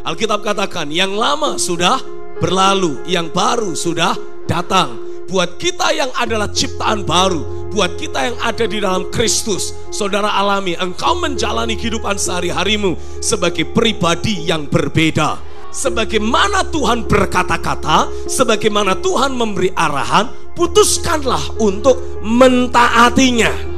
Alkitab katakan, yang lama sudah berlalu, yang baru sudah datang. Buat kita yang adalah ciptaan baru, buat kita yang ada di dalam Kristus, saudara alami, engkau menjalani kehidupan sehari-harimu sebagai pribadi yang berbeda. Sebagaimana Tuhan berkata-kata, sebagaimana Tuhan memberi arahan, putuskanlah untuk mentaatinya.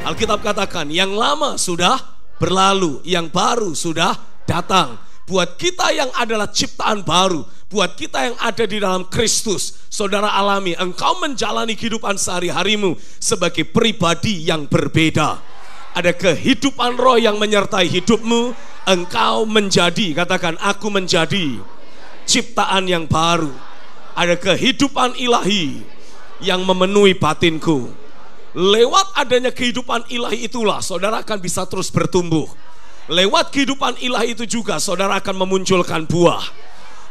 Alkitab katakan, yang lama sudah berlalu, yang baru sudah datang. Buat kita yang adalah ciptaan baru, buat kita yang ada di dalam Kristus, saudara alami, engkau menjalani kehidupan sehari-harimu sebagai pribadi yang berbeda. Ada kehidupan roh yang menyertai hidupmu. Engkau menjadi, katakan, aku menjadi ciptaan yang baru. Ada kehidupan ilahi yang memenuhi batinku. Lewat adanya kehidupan ilahi itulah saudara akan bisa terus bertumbuh. Lewat kehidupan ilahi itu juga saudara akan memunculkan buah.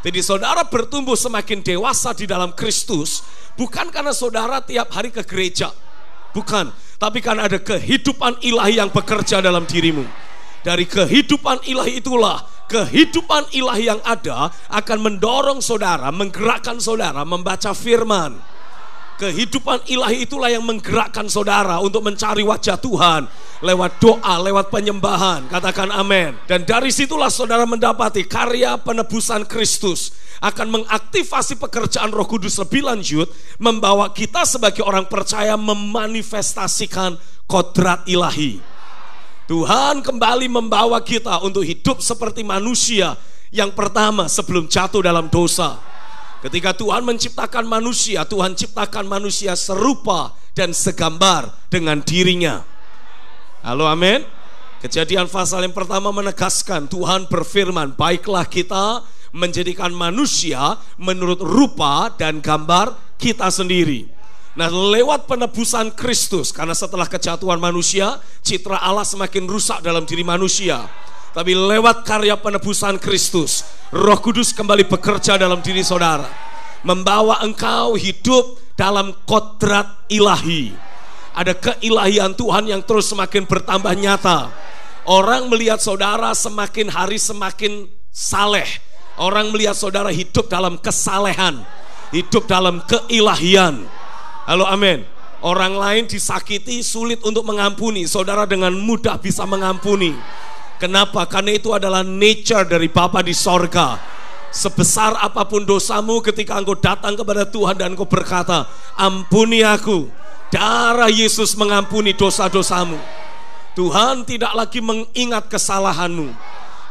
Jadi saudara bertumbuh semakin dewasa di dalam Kristus, bukan karena saudara tiap hari ke gereja, bukan, tapi karena ada kehidupan ilahi yang bekerja dalam dirimu. Dari kehidupan ilahi itulah, kehidupan ilahi yang ada akan mendorong saudara, menggerakkan saudara membaca firman. Kehidupan ilahi itulah yang menggerakkan saudara untuk mencari wajah Tuhan lewat doa, lewat penyembahan. Katakan amin. Dan dari situlah saudara mendapati karya penebusan Kristus akan mengaktifasi pekerjaan Roh Kudus lebih lanjut, membawa kita sebagai orang percaya memanifestasikan kodrat ilahi. Tuhan kembali membawa kita untuk hidup seperti manusia yang pertama sebelum jatuh dalam dosa. Ketika Tuhan menciptakan manusia, Tuhan ciptakan manusia serupa dan segambar dengan dirinya. Halo, amin. Kejadian pasal yang pertama menegaskan, Tuhan berfirman, baiklah kita menjadikan manusia menurut rupa dan gambar kita sendiri. Nah, lewat penebusan Kristus, karena setelah kejatuhan manusia, citra Allah semakin rusak dalam diri manusia. Tapi lewat karya penebusan Kristus, Roh Kudus kembali bekerja dalam diri saudara, membawa engkau hidup dalam kodrat ilahi. Ada keilahian Tuhan yang terus semakin bertambah nyata. Orang melihat saudara semakin hari semakin saleh. Orang melihat saudara hidup dalam kesalehan, hidup dalam keilahian. Halo, amin. Orang lain disakiti sulit untuk mengampuni, saudara dengan mudah bisa mengampuni. Kenapa? Karena itu adalah nature dari Bapa di sorga. Sebesar apapun dosamu, ketika engkau datang kepada Tuhan dan engkau berkata, ampuni aku, darah Yesus mengampuni dosa-dosamu. Tuhan tidak lagi mengingat kesalahanmu.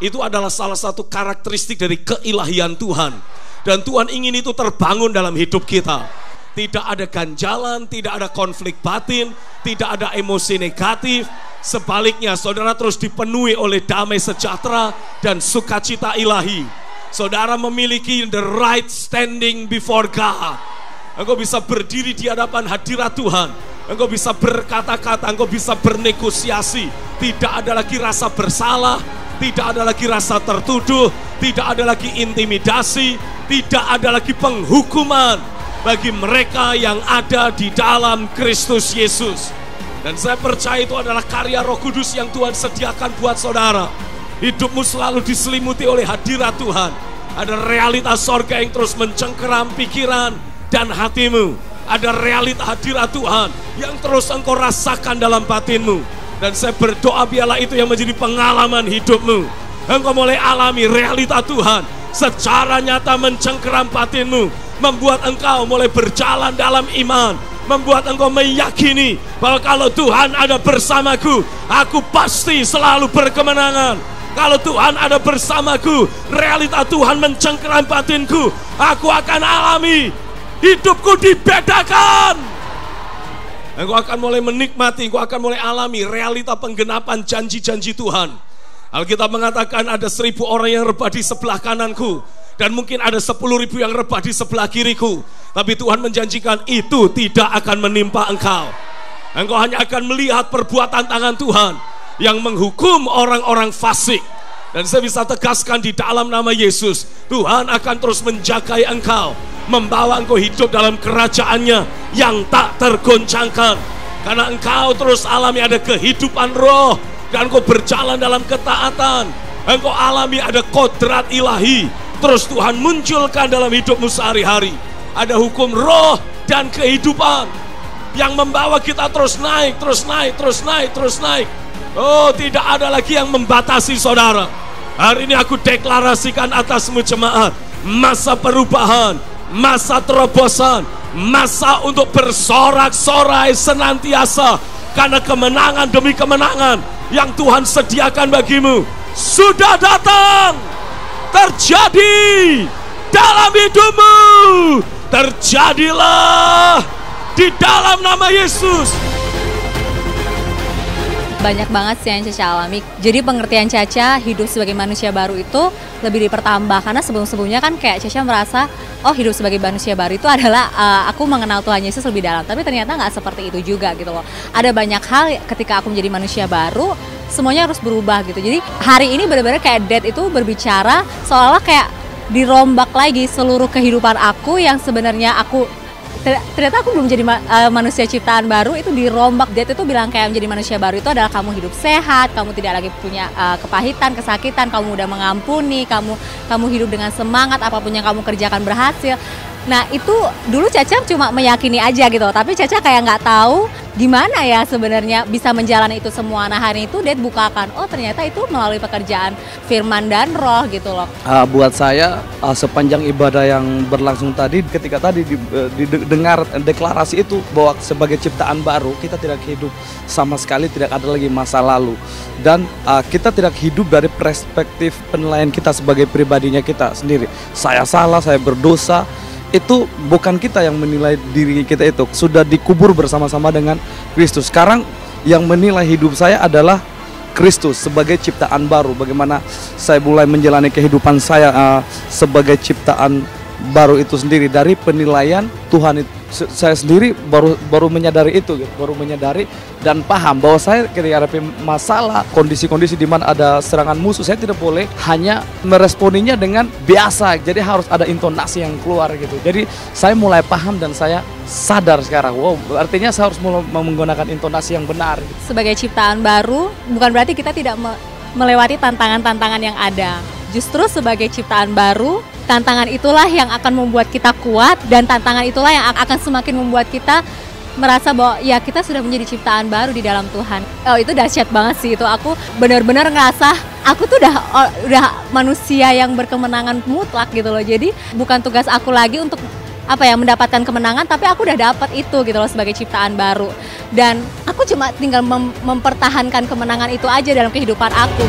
Itu adalah salah satu karakteristik dari keilahian Tuhan. Dan Tuhan ingin itu terbangun dalam hidup kita. Tidak ada ganjalan, tidak ada konflik batin, tidak ada emosi negatif. Sebaliknya saudara terus dipenuhi oleh damai sejahtera dan sukacita ilahi. Saudara memiliki the right standing before God. Engkau bisa berdiri di hadapan hadirat Tuhan. Engkau bisa berkata-kata, engkau bisa bernegosiasi. Tidak ada lagi rasa bersalah, tidak ada lagi rasa tertuduh, tidak ada lagi intimidasi, tidak ada lagi penghukuman bagi mereka yang ada di dalam Kristus Yesus. Dan saya percaya itu adalah karya Roh Kudus yang Tuhan sediakan buat saudara. Hidupmu selalu diselimuti oleh hadirat Tuhan. Ada realitas sorga yang terus mencengkeram pikiran dan hatimu. Ada realitas hadirat Tuhan yang terus engkau rasakan dalam batinmu. Dan saya berdoa biarlah itu yang menjadi pengalaman hidupmu. Engkau mulai alami realitas Tuhan secara nyata mencengkeram batinmu, membuat engkau mulai berjalan dalam iman, membuat engkau meyakini bahwa kalau Tuhan ada bersamaku, aku pasti selalu berkemenangan. Kalau Tuhan ada bersamaku, realita Tuhan mencengkeram batinku, aku akan alami hidupku dibedakan. Engkau akan mulai menikmati, engkau akan mulai alami realita penggenapan janji-janji Tuhan. Alkitab mengatakan ada 1.000 orang yang rebah di sebelah kananku, dan mungkin ada 10.000 yang rebah di sebelah kiriku. Tapi Tuhan menjanjikan itu tidak akan menimpa engkau. Engkau hanya akan melihat perbuatan tangan Tuhan yang menghukum orang-orang fasik. Dan saya bisa tegaskan di dalam nama Yesus, Tuhan akan terus menjagai engkau. membawa engkau hidup dalam kerajaannya yang tak tergoncangkan. Karena engkau terus alami ada kehidupan roh, dan engkau berjalan dalam ketaatan. Engkau alami ada kodrat ilahi, terus Tuhan munculkan dalam hidupmu sehari-hari. Ada hukum roh dan kehidupan yang membawa kita terus naik, terus naik, terus naik, terus naik. Oh, tidak ada lagi yang membatasi saudara. Hari ini aku deklarasikan atasmu jemaat, masa perubahan, masa terobosan, masa untuk bersorak-sorai senantiasa, karena kemenangan demi kemenangan yang Tuhan sediakan bagimu sudah datang, terjadi dalam hidupmu. Terjadilah di dalam nama Yesus. Banyak banget sih yang Caca alami. Jadi pengertian Caca hidup sebagai manusia baru itu lebih dipertambah. Karena sebelum-sebelumnya kan kayak Caca merasa, oh hidup sebagai manusia baru itu adalah aku mengenal Tuhan Yesus lebih dalam. Tapi ternyata nggak seperti itu juga gitu loh. Ada banyak hal ketika aku menjadi manusia baru, semuanya harus berubah gitu. Jadi hari ini benar-benar kayak Dad itu berbicara seolah kayak dirombak lagi seluruh kehidupan aku yang sebenarnya aku ternyata aku belum jadi manusia ciptaan baru, itu dirombak. Dia itu bilang kayak menjadi manusia baru itu adalah kamu hidup sehat, kamu tidak lagi punya kepahitan, kesakitan, kamu udah mengampuni, kamu hidup dengan semangat, apapun yang kamu kerjakan berhasil. Nah itu dulu Caca cuma meyakini aja gitu, tapi Caca kayak nggak tahu gimana ya sebenarnya bisa menjalani itu semua. Nah hari itu Dad bukakan, oh ternyata itu melalui pekerjaan firman dan roh gitu loh. Buat saya sepanjang ibadah yang berlangsung tadi, ketika tadi didengar deklarasi itu bahwa sebagai ciptaan baru kita tidak hidup sama sekali, tidak ada lagi masa lalu, dan kita tidak hidup dari perspektif penilaian kita sebagai pribadinya kita sendiri. Saya salah, saya berdosa. Itu bukan kita yang menilai diri kita, itu sudah dikubur bersama-sama dengan Kristus. Sekarang yang menilai hidup saya adalah Kristus sebagai ciptaan baru. Bagaimana saya mulai menjalani kehidupan saya sebagai ciptaan baru itu sendiri dari penilaian Tuhan itu. Saya sendiri baru menyadari itu, baru menyadari dan paham bahwa saya ketika ada masalah, kondisi-kondisi di mana ada serangan musuh, saya tidak boleh hanya meresponinya dengan biasa. Jadi harus ada intonasi yang keluar gitu. Jadi saya mulai paham dan saya sadar sekarang, wow, artinya saya harus menggunakan intonasi yang benar. Sebagai ciptaan baru, bukan berarti kita tidak melewati tantangan-tantangan yang ada. Justru sebagai ciptaan baru, tantangan itulah yang akan membuat kita kuat, dan tantangan itulah yang akan semakin membuat kita merasa bahwa ya kita sudah menjadi ciptaan baru di dalam Tuhan. Oh itu dahsyat banget sih, itu aku benar-benar ngerasa aku tuh udah manusia yang berkemenangan mutlak gitu loh. Jadi bukan tugas aku lagi untuk mendapatkan kemenangan, tapi aku udah dapat itu gitu loh sebagai ciptaan baru. Dan aku cuma tinggal mempertahankan kemenangan itu aja dalam kehidupan aku.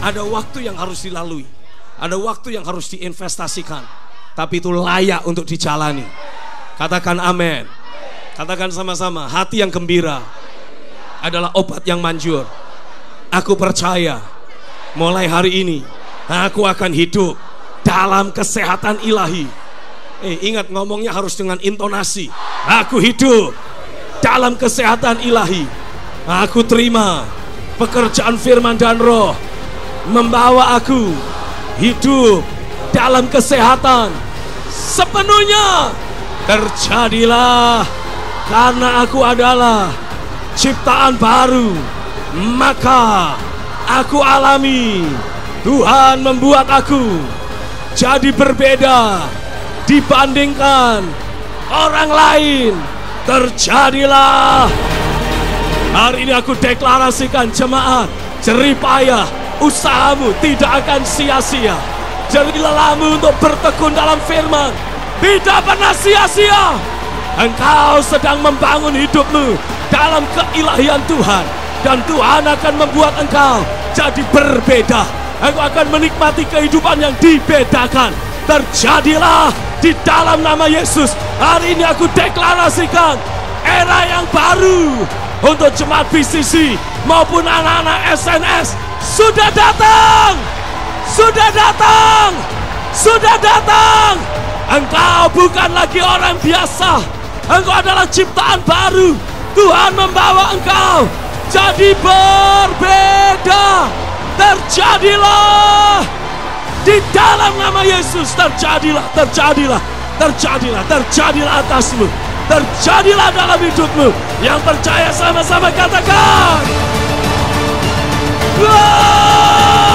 Ada waktu yang harus dilalui, ada waktu yang harus diinvestasikan, tapi itu layak untuk dijalani. Katakan amin. Katakan sama-sama, hati yang gembira adalah obat yang manjur. Aku percaya mulai hari ini aku akan hidup dalam kesehatan ilahi. Ingat ngomongnya harus dengan intonasi. Aku hidup dalam kesehatan ilahi. Aku terima pekerjaan firman dan roh membawa aku hidup dalam kesehatan sepenuhnya. Terjadilah karena aku adalah ciptaan baru, maka aku alami Tuhan membuat aku jadi berbeda dibandingkan orang lain. Terjadilah. Hari ini aku deklarasikan jemaat, jerih payah usahamu tidak akan sia-sia. Jerih lelahmu untuk bertekun dalam firman tidak pernah sia-sia. Engkau sedang membangun hidupmu dalam keilahian Tuhan, dan Tuhan akan membuat engkau jadi berbeda. Engkau akan menikmati kehidupan yang dibedakan. Terjadilah di dalam nama Yesus. Hari ini aku deklarasikan era yang baru untuk jemaat BCC maupun anak-anak SNS. Sudah datang, sudah datang, sudah datang. Engkau bukan lagi orang biasa. Engkau adalah ciptaan baru. Tuhan membawa engkau jadi berbeda. terjadilah. Di dalam nama Yesus, terjadilah, terjadilah, terjadilah, terjadilah atasmu. Terjadilah dalam hidupmu. Yang percaya sama-sama katakan. Wow!